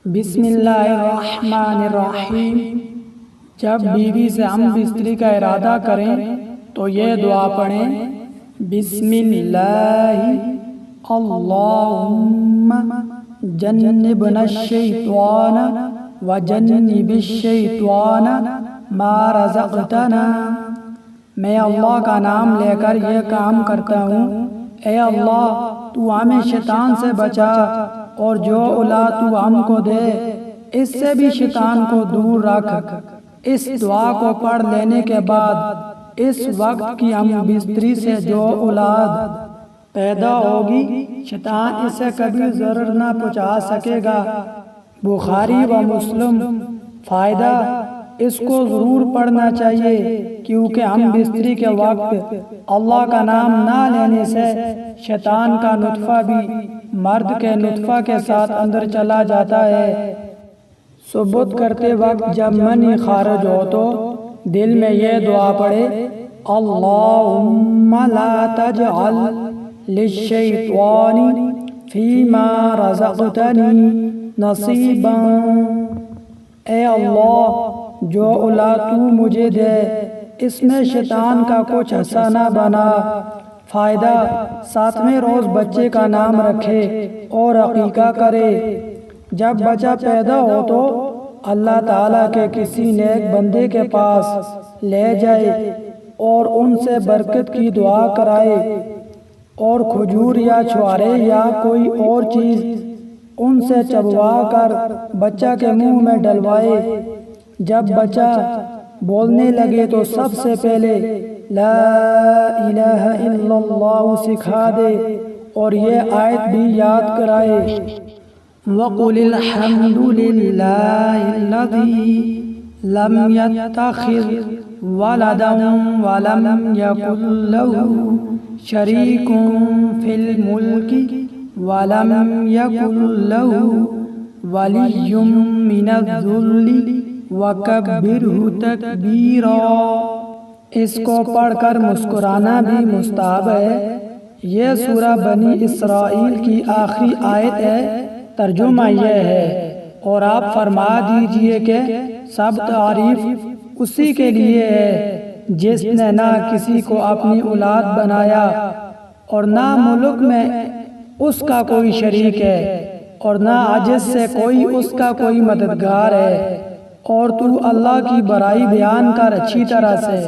بسم اللہ الرحمن الرحیم۔ جب بیوی سے ہم بستری کا ارادہ کریں تو یہ دعا پڑھیں، بسم اللہ اللہم جنبنا الشیطان وجنب الشیطان ما رزقتنا۔ میں اللہ کا نام لے کر یہ کام کرتا ہوں، اے اللہ تو ہمیں شیطان سے بچا، اور جو اولاد تو ہم کو دے اس سے بھی شیطان کو دور رکھ۔ اس دعا کو پڑھ لینے کے بعد اس وقت کی ہم بستری سے جو اولاد پیدا ہوگی شیطان اسے کبھی ضرر نہ پہنچا سکے گا۔ بخاری و مسلم۔ فائدہ، اس کو ضرور پڑھنا چاہیے کیونکہ ہم بستری کے وقت اللہ کا نام نہ لینے سے شیطان کا نطفہ بھی مرد کے نطفہ کے ساتھ اندر چلا جاتا ہے۔ ثبوت کرتے وقت جب منی خارج ہو تو دل میں یہ دعا پڑھے، اللہم لا تجعل للشیطان فیما رزقتنی نصیبا۔ اے اللہ جو اولاد تو مجھے دے اس میں شیطان کا کچھ حصہ نہ بنا۔ فائدہ، 7ویں روز بچے کا نام رکھے اور عقیقہ کرے۔ جب بچہ پیدا ہو تو اللہ تعالیٰ کے کسی نیک بندے کے پاس لے جائے اور ان سے برکت کی دعا کرائے، اور کھجور یا چھوارے یا کوئی اور چیز ان سے چبوا کر بچہ کے منہ میں ڈلوائے۔ جب بچہ بولنے لگے تو سب سے پہلے لا الہ الا اللہ سکھا دے اور یہ آیت بھی یاد کرائے، وَقُلِ الْحَمْدُ لِلَّهِ الَّذِي لَمْ يَتَّخِذْ وَلَدًا وَلَمْ يَكُنْ لَهُ شَرِيكٌ فِي الْمُلْكِ وَلَمْ يَكُنْ لَهُ وَلِيٌّ مِّنَ الذُّلِّ وَكَبِّرْهُ تَكْبِيرًا۔ اس کو پڑھ کر مسکرانا بھی مستحب ہے۔ یہ سورہ بنی اسرائیل کی آخری آیت ہے۔ ترجمہ یہ ہے، اور آپ فرما دیجئے کہ سب تعریف اسی کے لیے ہے جس نے نہ کسی کو اپنی اولاد بنایا اور نہ ملک میں اس کا کوئی شریک ہے، اور نہ عاجز سے کوئی اس کا کوئی مددگار ہے، اور تو اللہ کی بڑائی بیان کر اچھی طرح سے۔